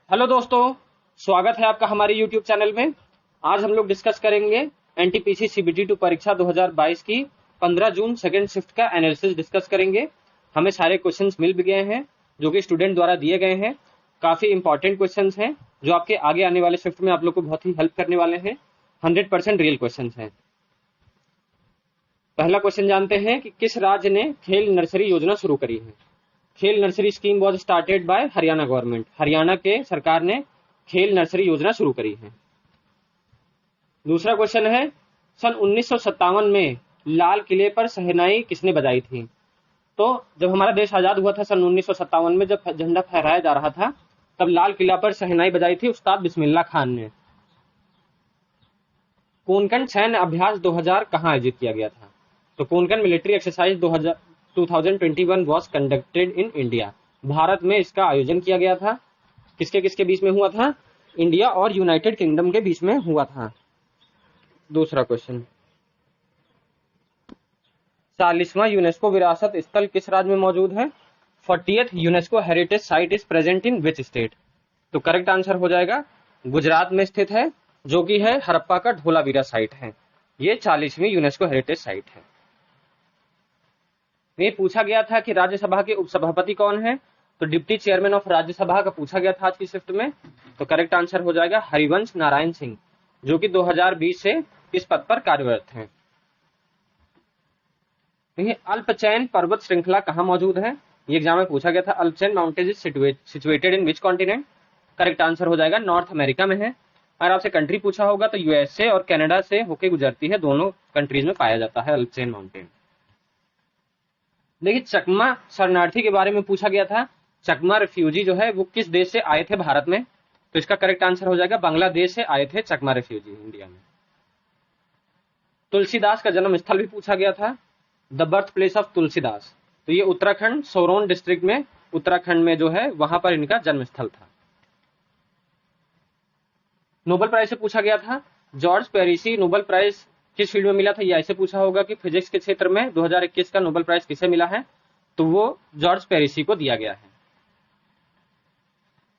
Hello दोस्तों, स्वागत है आपका हमारे YouTube चैनल में। आज हम लोग डिस्कस करेंगे एनटीपीसी सीबीटी 2 परीक्षा 2022 की 15 जून सेकंड शिफ्ट का एनालिसिस डिस्कस करेंगे। हमें सारे क्वेश्चंस मिल भी गए हैं जो कि स्टूडेंट द्वारा दिए गए हैं। काफी इंपॉर्टेंट क्वेश्चंस हैं जो आपके आगे आने वाले शिफ्ट में आप लोग को बहुत ही हेल्प करने वाले हैं। 100% रियल क्वेश्चंस हैं। पहला क्वेश्चन जानते हैं कि किस राज्य ने खेल नर्सरी योजना शुरू करी है। खेल nursery scheme was started by Haryana government. Haryana के सरकार ने खेल नर्सरी योजना शुरू करी है। दूसरा क्वेश्चन है, सन 1957 में लाल किले पर शहनाई किसने बजाई थी। तो जब हमारा देश आजाद हुआ था सन 1957 में, जब झंडा फहराया जा रहा था, तब लाल किला पर शहनाई बजाई थी उस्ताद बिस्मिल्लाह खान ने। कोंकण सैन्य अभ्यास 2000 कहाँ आयोजित किया गया था। तो Konkan military exercise 2021 was conducted in India. Bharat में इसका आयोजन किया गया था। किसके किसके बीच में हुआ था? इंडिया और यूनाइटेड किंगडम के बीच में हुआ था। दूसरा क्वेश्चन, 40वां यूनेस्को विरासत स्थल किस राज्य में मौजूद है। 40th UNESCO heritage site is present in which state. तो करेक्ट आंसर हो जाएगा गुजरात में स्थित है, जो कि है हड़प्पा का ढोलावीरा साइट है। ये 40वीं यूनेस्को हेरिटेज साइट है। ये पूछा गया था कि राज्यसभा के उपसभापति कौन है। तो डिप्टी चेयरमैन ऑफ राज्यसभा का पूछा गया था आज की शिफ्ट में। तो करेक्ट आंसर हो जाएगा हरिवंश नारायण सिंह, जो कि 2020 से इस पद पर कार्यरत हैं। अल्पचैन पर्वत श्रृंखला कहाँ मौजूद है। ये एग्जाम में पूछा गया था। Alpine mountain is situated in which continent. Correct answer हो जाएगा नॉर्थ अमेरिका में है। अगर आपसे कंट्री पूछा होगा तो यूएसए और कनाडा से होके गुजरती है। दोनों कंट्रीज में पाया जाता है अल्पचैन माउंटेन। देखिए, चकमा शरणार्थी के बारे में पूछा गया था। चकमा रिफ्यूजी जो है वो किस देश से आए थे भारत में। तो इसका करेक्ट आंसर हो जाएगा बांग्लादेश से आए थे चकमा रिफ्यूजी इंडिया में। तुलसीदास का जन्म स्थल भी पूछा गया था। The birth place of Tulsidas. तो ये उत्तराखंड सोरोन डिस्ट्रिक्ट में, उत्तराखंड में जो है वहां पर इनका जन्म स्थल था। नोबेल प्राइज से पूछा गया था। जॉर्ज पेरिसी नोबेल प्राइज किस फील्ड में मिला था। ये ऐसे पूछा होगा कि फिजिक्स के क्षेत्र में 2021 का नोबेल प्राइज किसे मिला है। तो वो जॉर्ज पेरिसी को दिया गया है।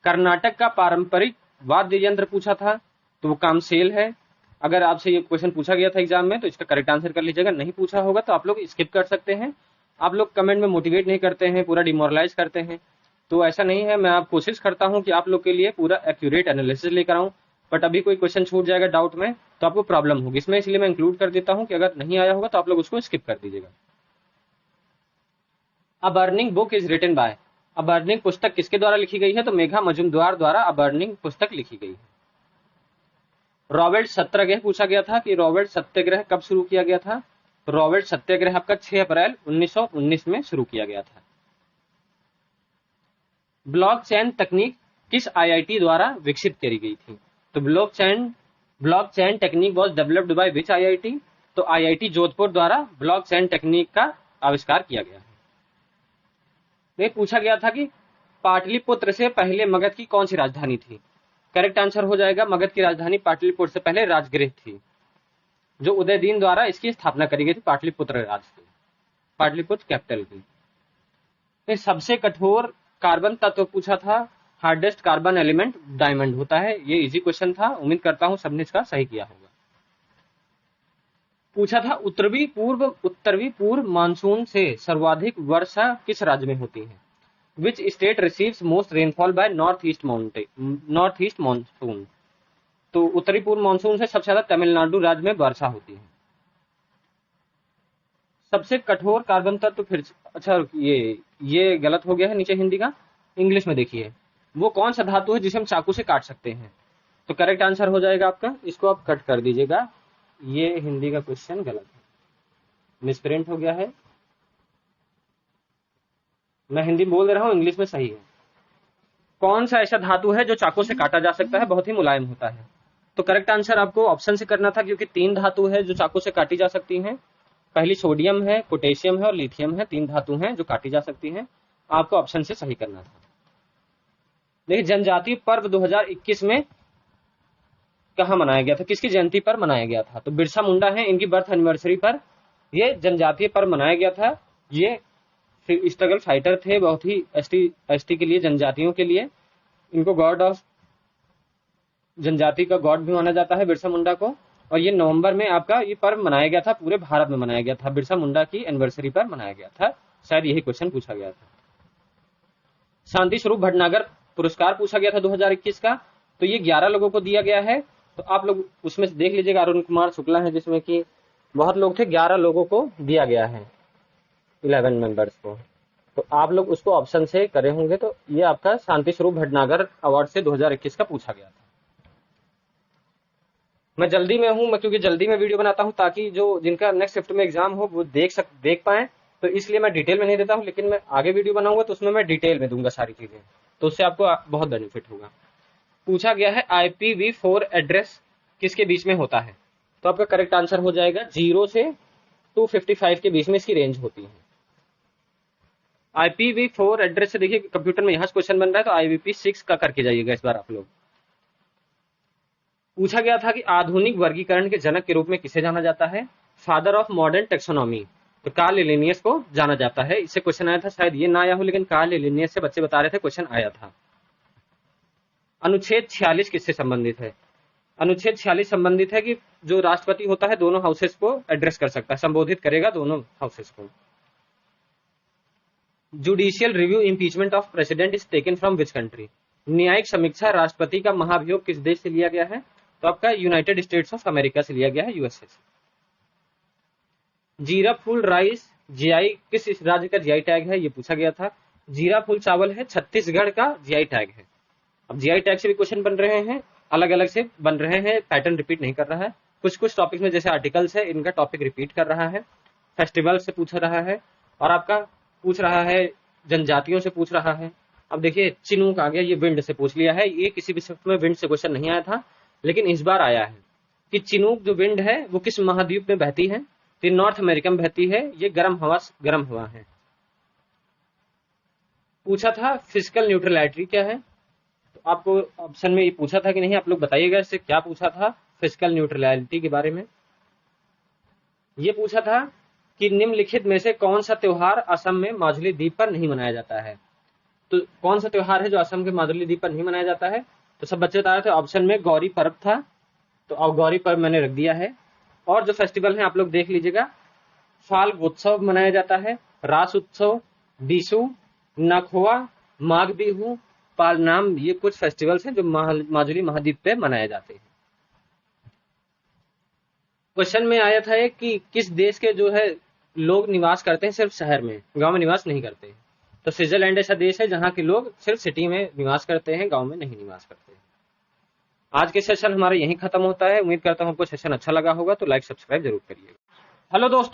कर्नाटक का पारंपरिक वाद्य यंत्र पूछा था, तो वो कामसेल है। अगर आपसे ये क्वेश्चन पूछा गया था एग्जाम में तो इसका करेक्ट आंसर कर लीजिएगा। नहीं पूछा होगा तो आप लोग स्किप कर सकते हैं। आप लोग कमेंट में मोटिवेट नहीं करते हैं, पूरा डिमोरलाइज करते हैं। तो ऐसा नहीं है। मैं आप कोशिश करता हूं कि आप लोग के लिए पूरा एक्यूरेट एनालिसिस लेकर आऊं, बट अभी कोई क्वेश्चन छूट जाएगा डाउट में तो आपको प्रॉब्लम होगी इसमें, इसलिए मैं इंक्लूड कर देता हूं कि अगर नहीं आया होगा तो आप लोग उसको स्किप कर दीजिएगा। A burning book is written by. A burning पुस्तक किसके द्वारा लिखी गई है। तो मेघा मजुमदार द्वारा अ बर्निंग पुस्तक लिखी गई है। रॉबर्ट सत्याग्रह पूछा गया था कि रॉबर्ट सत्याग्रह कब शुरू किया गया था। तो रॉबर्ट सत्याग्रह आपका 6 अप्रैल 1919 में शुरू किया गया था। ब्लॉकचेन तकनीक किस आईआईटी द्वारा विकसित करी गई थी। तो blockchain technique was developed by which IIT. तो आईआईटी जोधपुर द्वारा ब्लॉकचेन टेक्निक का आविष्कार किया गया है। ये पूछा गया था कि पाटलिपुत्र से पहले मगध की कौन सी राजधानी थी। करेक्ट आंसर हो जाएगा मगध की राजधानी पाटलिपुत्र से पहले राजगृह थी, जो उदयदीन द्वारा इसकी स्थापना करी गई थी। पाटलिपुत्र राज की, पाटलिपुत्र कैपिटल की। सबसे कठोर कार्बन तत्व पूछा था। हार्डेस्ट कार्बन एलिमेंट डायमंड होता है। ये इजी क्वेश्चन था, उम्मीद करता हूं सबने इसका सही किया होगा। पूछा था उत्तरी पूर्व मानसून से सर्वाधिक वर्षा किस राज्य में होती है। Which state receives most rainfall by north east monsoon. तो उत्तरी पूर्व मानसून से सबसे ज्यादा तमिलनाडु राज्य में वर्षा होती है। सबसे कठोर कार्बन तत्व फिर अच्छा ये गलत हो गया है नीचे हिंदी का, इंग्लिश में देखिए। वो कौन सा धातु है जिसे हम चाकू से काट सकते हैं। तो करेक्ट आंसर हो जाएगा आपका, इसको आप कट कर दीजिएगा। ये हिंदी का क्वेश्चन गलत है, मिसप्रिंट हो गया है। मैं हिंदी बोल रहा हूं, इंग्लिश में सही है। कौन सा ऐसा धातु है जो चाकू से काटा जा सकता है, बहुत ही मुलायम होता है। तो करेक्ट आंसर आपको ऑप्शन से करना था, क्योंकि 3 धातु है जो चाकू से काटी जा सकती हैं। पहली सोडियम है, पोटेशियम है और लिथियम है। 3 धातु हैं जो काटी जा सकती हैं। आपको ऑप्शन से सही करना था। देखिए, जनजातीय पर्व 2021 में कहाँ मनाया गया था, किसकी जयंती पर मनाया गया था। तो बिरसा मुंडा है, इनकी बर्थ एनिवर्सरी पर ये जनजातीय पर्व मनाया गया था। ये स्ट्रगल फाइटर थे बहुत ही एसटी के लिए, जनजातियों के लिए। इनको गॉड ऑफ जनजाति का गॉड भी माना जाता है बिरसा मुंडा को। और ये नवंबर में आपका ये पर्व मनाया गया था, पूरे भारत में मनाया गया था, बिरसा मुंडा की एनिवर्सरी पर मनाया गया था। शायद यही क्वेश्चन पूछा गया था। शांति स्वरूप भटनागर पुरस्कार पूछा गया था 2021 का, तो ये 11 लोगों को दिया गया है। तो आप लोग उसमें देख लीजिएगा, अरुण कुमार शुक्ला है जिसमें कि बहुत लोग थे, 11 लोगों को दिया गया है, 11 मेंबर्स को। तो आप लोग उसको ऑप्शन से करे होंगे, तो ये आपका शांति स्वरूप भटनागर अवार्ड से 2021 का पूछा गया था। मैं जल्दी में हूं, मैं क्योंकि जल्दी में वीडियो बनाता हूं ताकि जो जिनका नेक्स्ट शिफ्ट में एग्जाम हो वो देख पाए, तो इसलिए मैं डिटेल में नहीं देता हूं। लेकिन मैं आगे वीडियो बनाऊंगा तो उसमें मैं डिटेल में दूंगा सारी चीजें, तो उससे आपको बहुत बेनिफिट होगा। पूछा गया है IPv4 एड्रेस किसके बीच में होता है, तो आपका करेक्ट आंसर हो जाएगा 0 से 255 के बीच में इसकी रेंज होती है। IPv4 एड्रेस से देखिए कंप्यूटर में यहां क्वेश्चन बन रहा है, तो IPv6 का करके जाइएगा इस बार आप लोग। पूछा गया था कि आधुनिक वर्गीकरण के जनक के रूप में किसे जाना जाता है, फादर ऑफ मॉडर्न टेक्सोनॉमी, तो कार्ल लिनियस को जाना जाता है। इससे क्वेश्चन आया था, शायद ये ना आया हो, लेकिन कार्ल लिनियस से बच्चे बता रहे थे क्वेश्चन आया था। अनुच्छेद 46 किससे संबंधित है, अनुच्छेद 46 संबंधित है कि जो राष्ट्रपति होता है दोनों हाउसेस को एड्रेस कर सकता है, संबोधित करेगा दोनों हाउसेस को। Judicial review impeachment of president is taken from which country, न्यायिक समीक्षा राष्ट्रपति का महाभियोग किस देश से लिया गया है, तो आपका यूनाइटेड स्टेट्स ऑफ अमेरिका से लिया गया है, USA से। जीरा फूल राइस जीआई किस इस राज्य का जीआई टैग है, ये पूछा गया था। जीरा फूल चावल है छत्तीसगढ़ का जीआई टैग है। अब जीआई टैग से भी क्वेश्चन बन रहे हैं, अलग अलग से बन रहे हैं, पैटर्न रिपीट नहीं कर रहा है। कुछ टॉपिक्स में जैसे आर्टिकल्स है, इनका टॉपिक रिपीट कर रहा है। फेस्टिवल से पूछ रहा है, और आपका पूछ रहा है जनजातियों से पूछ रहा है। अब देखिए चिनूक आ गया, ये विंड से पूछ लिया है। ये किसी भी शिफ्ट में विंड से क्वेश्चन नहीं आया था, लेकिन इस बार आया है कि चिनूक जो विंड है वो किस महाद्वीप में बहती है, तो नॉर्थ अमेरिका में बहती है। ये गर्म हवा है। पूछा था फिजिकल न्यूट्रलिटी क्या है, तो आपको ऑप्शन में ये पूछा था कि नहीं, आप लोग बताइएगा इससे क्या पूछा था फिजिकल न्यूट्रलिटी के बारे में। ये पूछा था कि निम्नलिखित में से कौन सा त्योहार असम में माजुली द्वीप पर नहीं मनाया जाता है, तो कौन सा त्योहार है जो असम के माजुली द्वीप पर नहीं मनाया जाता है, तो सब बच्चे बता रहे थे ऑप्शन में गौरी पर्व था, तो अब गौरी पर्व मैंने रख दिया है। और जो फेस्टिवल है आप लोग देख लीजिएगा, फाल उत्सव मनाया जाता है, रास उत्सव, बीसू, नखोआ, माघ बिहू, पालनाम, ये कुछ फेस्टिवल्स हैं जो माजुली महाद्वीप पे मनाए जाते हैं। क्वेश्चन में आया था एक कि किस देश के जो है लोग निवास करते हैं सिर्फ शहर में, गांव में निवास नहीं करते, तो स्विट्जरलैंड ऐसा देश है जहां के लोग सिर्फ सिटी में निवास करते हैं, गांव में नहीं निवास करते। आज के सेशन हमारा यहीं खत्म होता है। उम्मीद करता हूं आपको सेशन अच्छा लगा होगा, तो लाइक सब्सक्राइब जरूर करिएगा। हेलो दोस्तों।